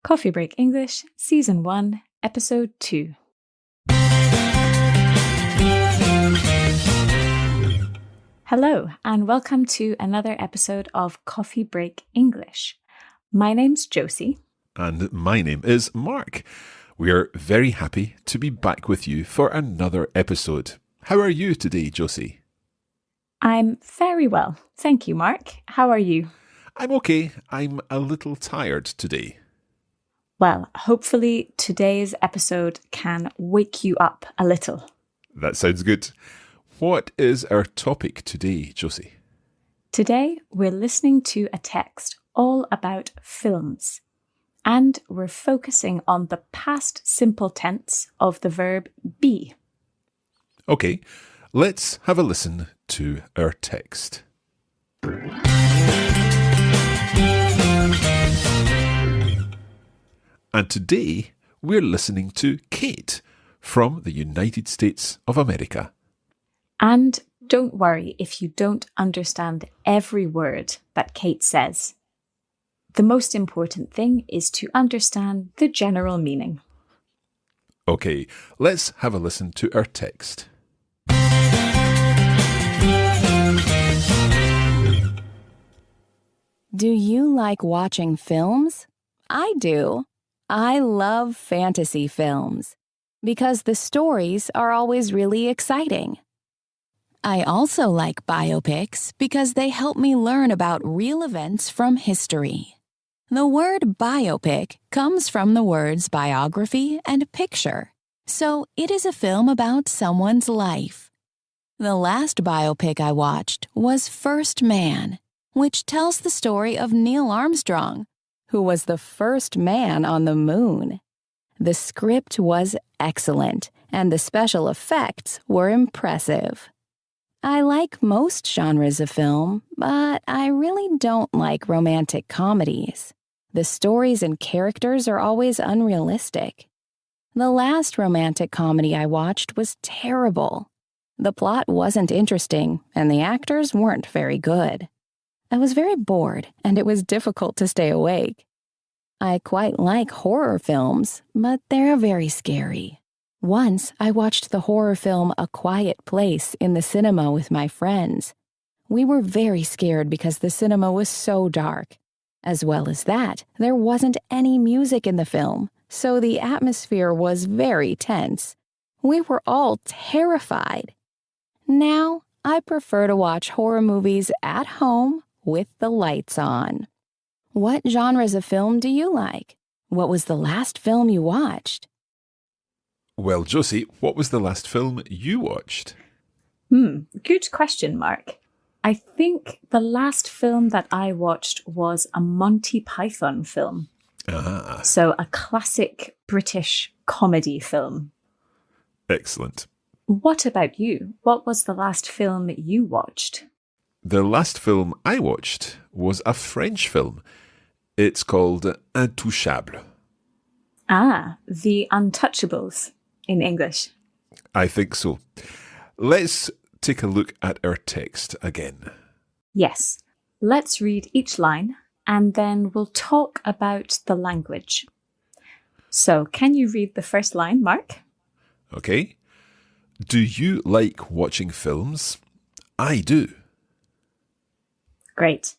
Coffee Break English, Season 1, Episode 2. Hello, and welcome to another episode of Coffee Break English. My name's Josie. And my name is Mark. We are very happy to be back with you for another episode. How are you today, Josie? I'm very well. Thank you, Mark. How are you? I'm okay. I'm a little tired today. Well, hopefully today's episode can wake you up a little. That sounds good. What is our topic today, Josie? Today, we're listening to a text all about films. And we're focusing on the past simple tense of the verb be. Okay, let's have a listen to our text. And today, we're listening to Kate from the United States of America. And don't worry if you don't understand every word that Kate says. The most important thing is to understand the general meaning. Okay, let's have a listen to our text. Do you like watching films? I do. I love fantasy films because the stories are always really exciting. I also like biopics because they help me learn about real events from history. The word biopic comes from the words biography and picture, so it is a film about someone's life. The last biopic I watched was First Man, which tells the story of Neil Armstrong, who was the first man on the moon. The script was excellent, and the special effects were impressive. I like most genres of film, but I really don't like romantic comedies. The stories and characters are always unrealistic. The last romantic comedy I watched was terrible. The plot wasn't interesting, and the actors weren't very good. I was very bored, and it was difficult to stay awake. I quite like horror films, but they're very scary. Once, I watched the horror film A Quiet Place in the cinema with my friends. We were very scared because the cinema was so dark. As well as that, there wasn't any music in the film, so the atmosphere was very tense. We were all terrified. Now, I prefer to watch horror movies at home with the lights on. What genres of film do you like? What was the last film you watched? Well, Josie, what was the last film you watched? Good question, Mark. I think the last film that I watched was a Monty Python film. Ah. So a classic British comedy film. Excellent. What about you? What was the last film you watched? The last film I watched was a French film. It's called Intouchable. Ah, The Untouchables in English. I think so. Let's take a look at our text again. Yes, let's read each line and then we'll talk about the language. So, can you read the first line, Mark? Okay. Do you like watching films? I do. Great.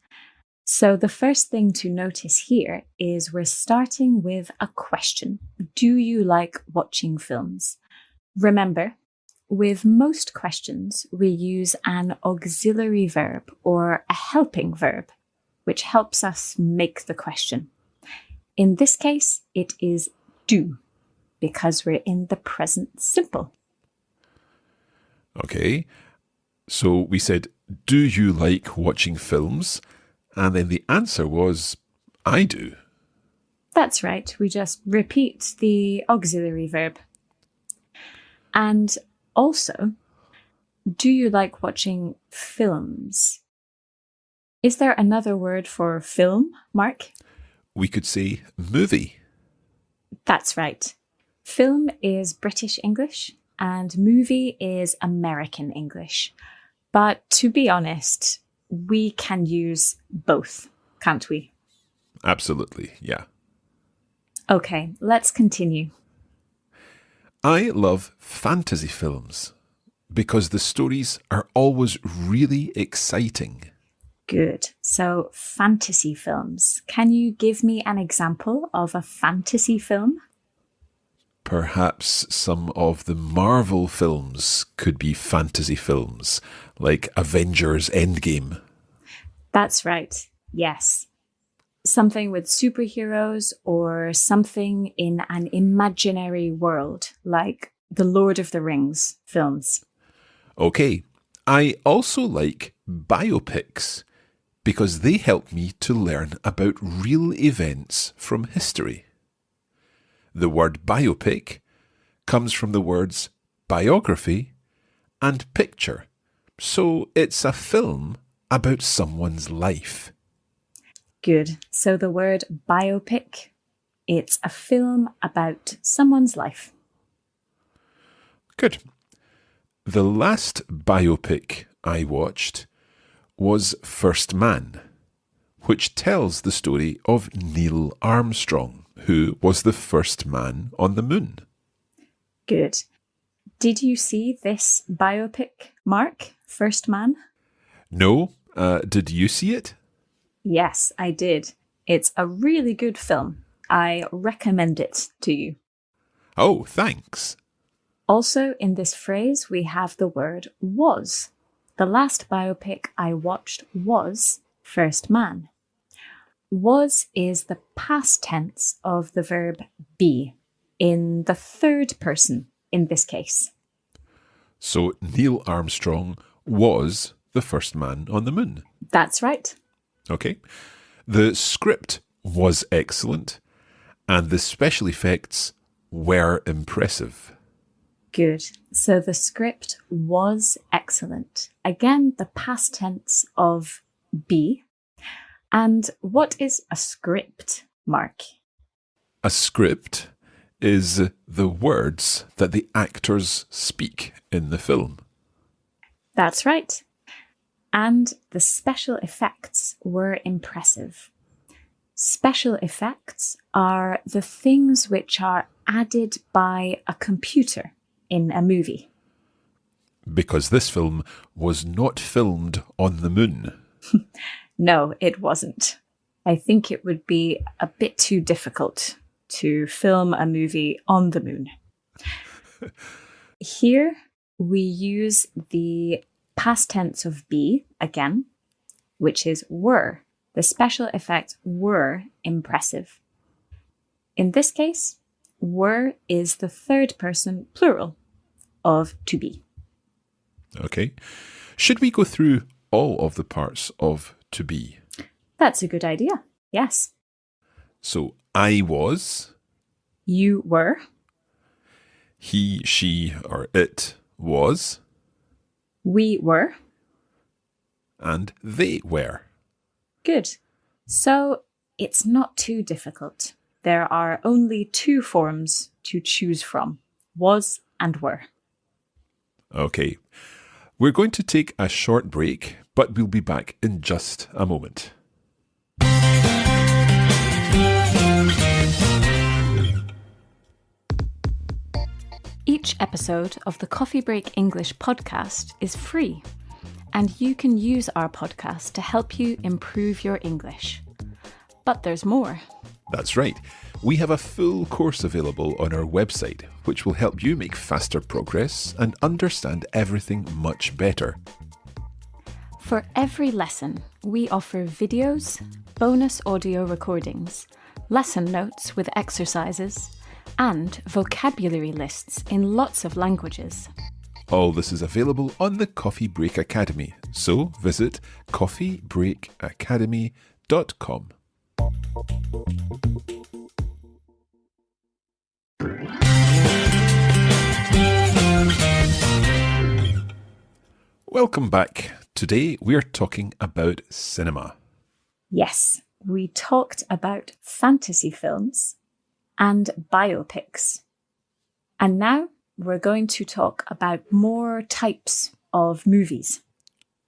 So the first thing to notice here is we're starting with a question. Do you like watching films? Remember, with most questions, we use an auxiliary verb or a helping verb, which helps us make the question. In this case, it is do, because we're in the present simple. Okay. So we said, do you like watching films? And then the answer was, I do. That's right. We just repeat the auxiliary verb. And also, do you like watching films? Is there another word for film, Mark? We could say movie. That's right. Film is British English and movie is American English. But to be honest, we can use both, can't we? Absolutely, yeah. Okay, let's continue. I love fantasy films because the stories are always really exciting. Good. So, fantasy films. Can you give me an example of a fantasy film? Perhaps some of the Marvel films could be fantasy films, like Avengers Endgame. That's right. Yes. Something with superheroes or something in an imaginary world, like the Lord of the Rings films. Okay, I also like biopics because they help me to learn about real events from history. The word biopic comes from the words biography and picture, so it's a film about someone's life. Good. So the word biopic, it's a film about someone's life. Good. The last biopic I watched was First Man, which tells the story of Neil Armstrong, who was the first man on the moon. Good. Did you see this biopic, Mark? First Man? No, did you see it? Yes, I did. It's a really good film. I recommend it to you. Oh, thanks. Also, in this phrase, we have the word was. The last biopic I watched was First Man. Was is the past tense of the verb be, in the third person in this case. So Neil Armstrong was the first man on the moon. That's right. Okay. The script was excellent and the special effects were impressive. Good. So the script was excellent. Again, the past tense of be. And what is a script, Mark? A script is the words that the actors speak in the film. That's right. And the special effects were impressive. Special effects are the things which are added by a computer in a movie. Because this film was not filmed on the moon. No, it wasn't. I think it would be a bit too difficult to film a movie on the moon. Here we use the past tense of be again, which is were. The special effects were impressive. In this case, were is the third person plural of to be. Okay. Should we go through all of the parts of to be? That's a good idea. Yes. So I was, You were, he, she, or it was, we were. and they were. Good. So it's not too difficult. There are only two forms to choose from, was and were. Okay. We're going to take a short break, but we'll be back in just a moment. Each episode of the Coffee Break English podcast is free, and you can use our podcast to help you improve your English. But there's more. That's right. We have a full course available on our website, which will help you make faster progress and understand everything much better. For every lesson, we offer videos, bonus audio recordings, lesson notes with exercises, and vocabulary lists in lots of languages. All this is available on the Coffee Break Academy, so visit coffeebreakacademy.com. Welcome back. Today we are talking about cinema. Yes, we talked about fantasy films and biopics. And now we're going to talk about more types of movies.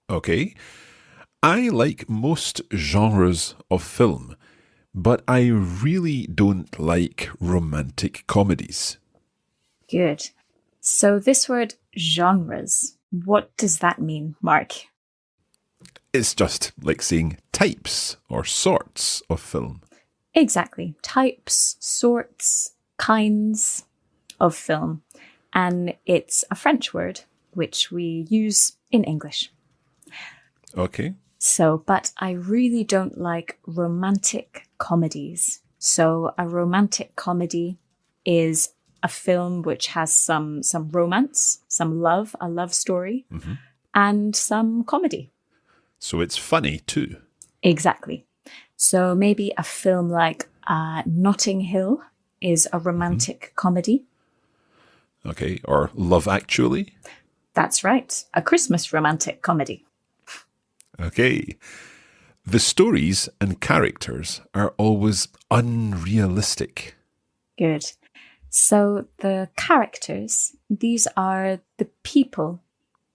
Okay. I like most genres of film but I really don't like romantic comedies. Good. So this word genres, what does that mean, Mark? It's just like saying types or sorts of film. Exactly. Types, sorts, kinds of film. And it's a French word which we use in English. Okay. So, but I really don't like romantic comedies. So a romantic comedy is a film which has some romance, some love, a love story, and some comedy. So it's funny too. Exactly. So maybe a film like Notting Hill is a romantic comedy. Okay. Or Love Actually. That's right. A Christmas romantic comedy. Okay. The stories and characters are always unrealistic. Good. So the characters, these are the people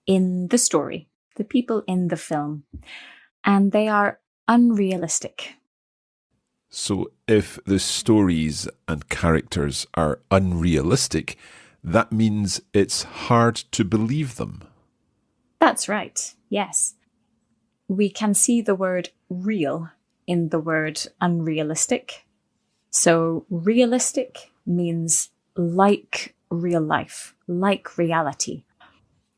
in the story, the people in the film, and they are unrealistic. So if the stories and characters are unrealistic, that means it's hard to believe them. That's right. Yes. We can see the word real in the word unrealistic. So realistic means like real life, like reality.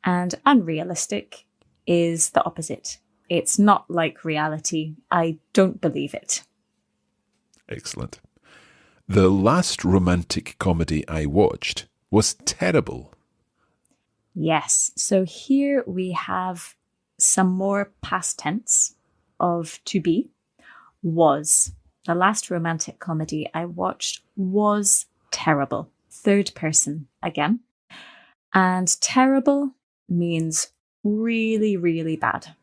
And unrealistic is the opposite. It's not like reality. I don't believe it. Excellent. The last romantic comedy I watched was terrible. Yes. So here we have some more past tense of to be. Was. The last romantic comedy I watched was terrible. Third person again. And terrible means really, really bad.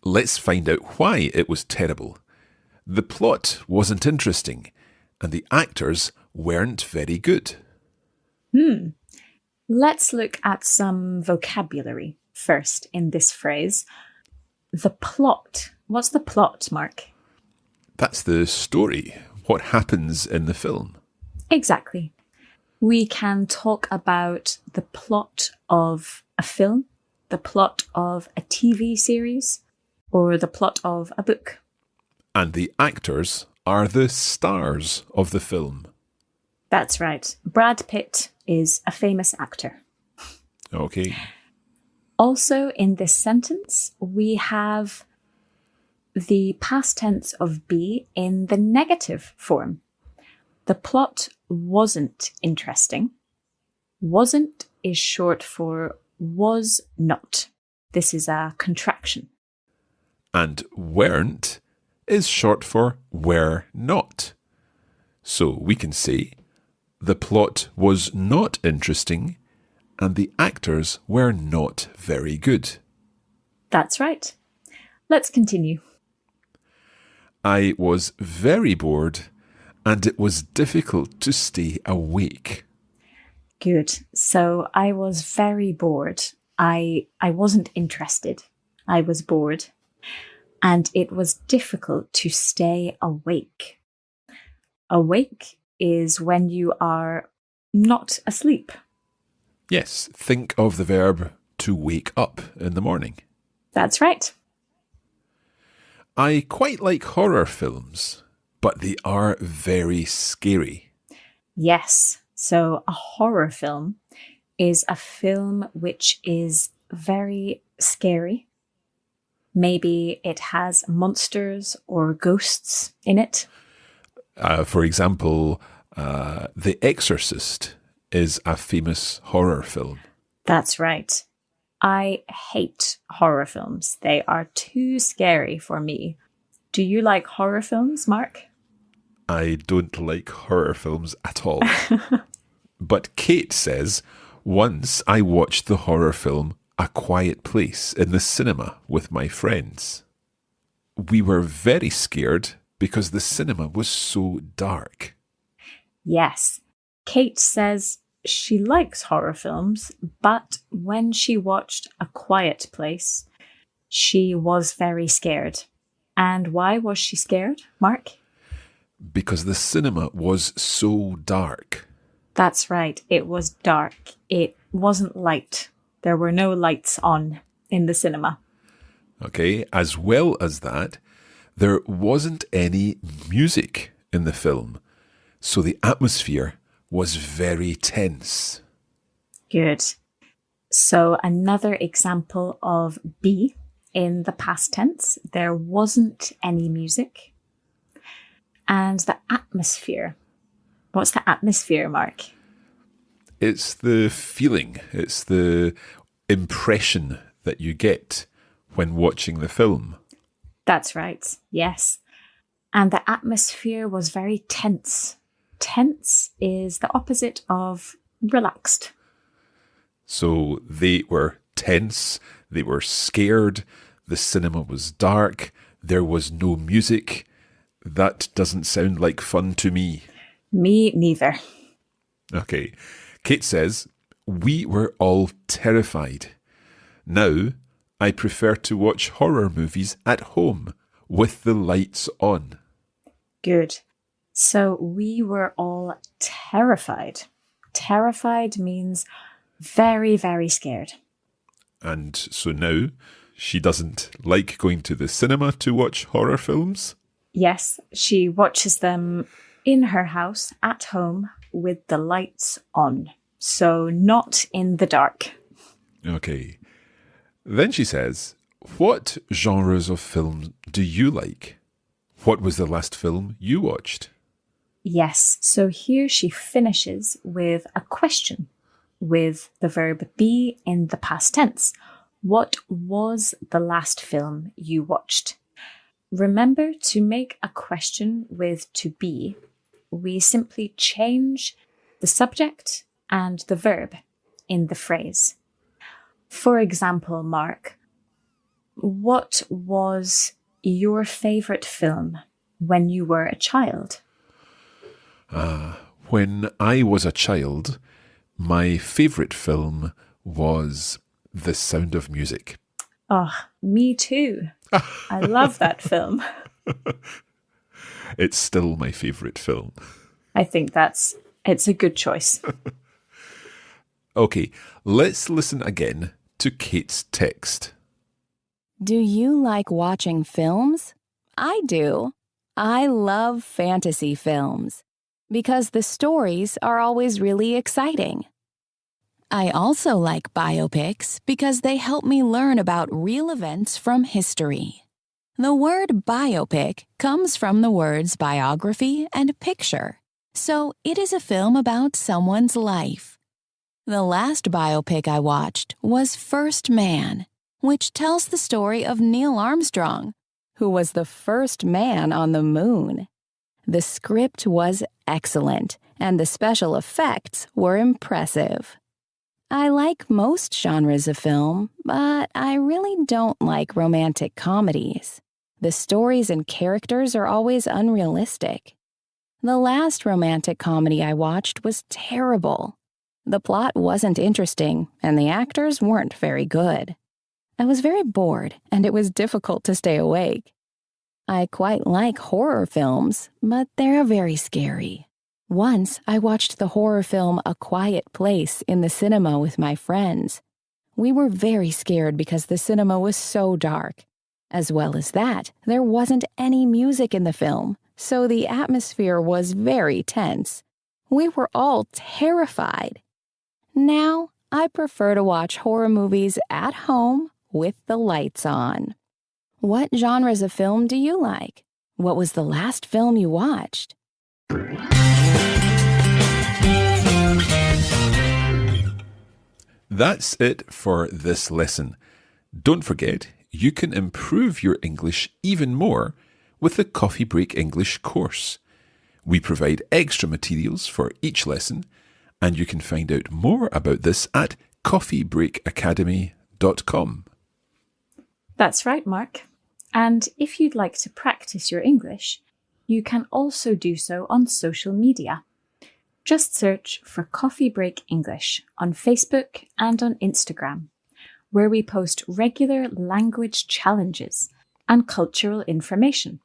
Let's find out why it was terrible. The plot wasn't interesting, and the actors weren't very good. Let's look at some vocabulary first in this phrase. The plot. What's the plot, Mark? That's the story, what happens in the film. Exactly. We can talk about the plot of a film, the plot of a TV series, or the plot of a book. And the actors are the stars of the film. That's right. Brad Pitt is a famous actor. Okay. Also, in this sentence, we have the past tense of be in the negative form. The plot wasn't interesting. Wasn't is short for was not. This is a contraction. And weren't is short for were not. So we can say, the plot was not interesting and the actors were not very good. That's right. Let's continue. I was very bored and it was difficult to stay awake. Good. So I was very bored. I wasn't interested. I was bored. And it was difficult to stay awake. Awake is when you are not asleep. Yes, think of the verb to wake up in the morning. That's right. I quite like horror films, but they are very scary. Yes. So a horror film is a film which is very scary. Maybe it has monsters or ghosts in it. For example, The Exorcist is a famous horror film. That's right. I hate horror films. They are too scary for me. Do you like horror films, Mark? I don't like horror films at all. But Kate says, once I watched the horror film A Quiet Place in the cinema with my friends. We were very scared because the cinema was so dark. Yes. Kate says she likes horror films, but when she watched A Quiet Place, she was very scared. And why was she scared, Mark? Because the cinema was so dark. That's right. It was dark. It wasn't light. There were no lights on in the cinema. Okay, as well as that, there wasn't any music in the film. So the atmosphere was very tense. Good. So another example of be in the past tense. There wasn't any music. And the atmosphere. What's the atmosphere, Mark? It's the feeling, it's the impression that you get when watching the film. That's right, yes. And the atmosphere was very tense. Tense is the opposite of relaxed. So they were tense, they were scared, the cinema was dark, there was no music. That doesn't sound like fun to me. Me neither. Okay. Kate says, we were all terrified. Now, I prefer to watch horror movies at home with the lights on. Good. So we were all terrified. Terrified means very, very scared. And so now, she doesn't like going to the cinema to watch horror films? Yes, she watches them in her house at home with the lights on. So not in the dark. Okay. Then she says, what genres of film do you like? What was the last film you watched? Yes, so here she finishes with a question with the verb be in the past tense. What was the last film you watched? Remember, to make a question with to be, we simply change the subject and the verb in the phrase. For example, Mark, what was your favourite film when you were a child? When I was a child, my favourite film was The Sound of Music. Oh, me too. I love that film. It's still my favourite film. I think it's a good choice. Okay, let's listen again to Kate's text. Do you like watching films? I do. I love fantasy films because the stories are always really exciting. I also like biopics because they help me learn about real events from history. The word biopic comes from the words biography and picture, so it is a film about someone's life. The last biopic I watched was First Man, which tells the story of Neil Armstrong, who was the first man on the moon. The script was excellent, and the special effects were impressive. I like most genres of film, but I really don't like romantic comedies. The stories and characters are always unrealistic. The last romantic comedy I watched was terrible. The plot wasn't interesting, and the actors weren't very good. I was very bored, and it was difficult to stay awake. I quite like horror films, but they're very scary. Once, I watched the horror film A Quiet Place in the cinema with my friends. We were very scared because the cinema was so dark. As well as that, there wasn't any music in the film, so the atmosphere was very tense. We were all terrified. Now, I prefer to watch horror movies at home with the lights on. What genres of film do you like? What was the last film you watched? That's it for this lesson. Don't forget, you can improve your English even more with the Coffee Break English course. We provide extra materials for each lesson, and you can find out more about this at coffeebreakacademy.com. That's right, Mark. And if you'd like to practice your English, you can also do so on social media. Just search for Coffee Break English on Facebook and on Instagram, where we post regular language challenges and cultural information.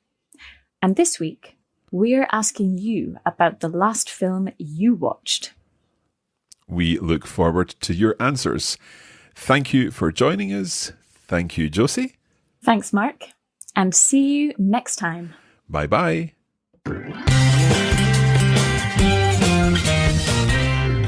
And this week, We're asking you about the last film you watched. We look forward to your answers. Thank you for joining us. Thank you, Josie. Thanks, Mark. And see you next time. Bye-bye.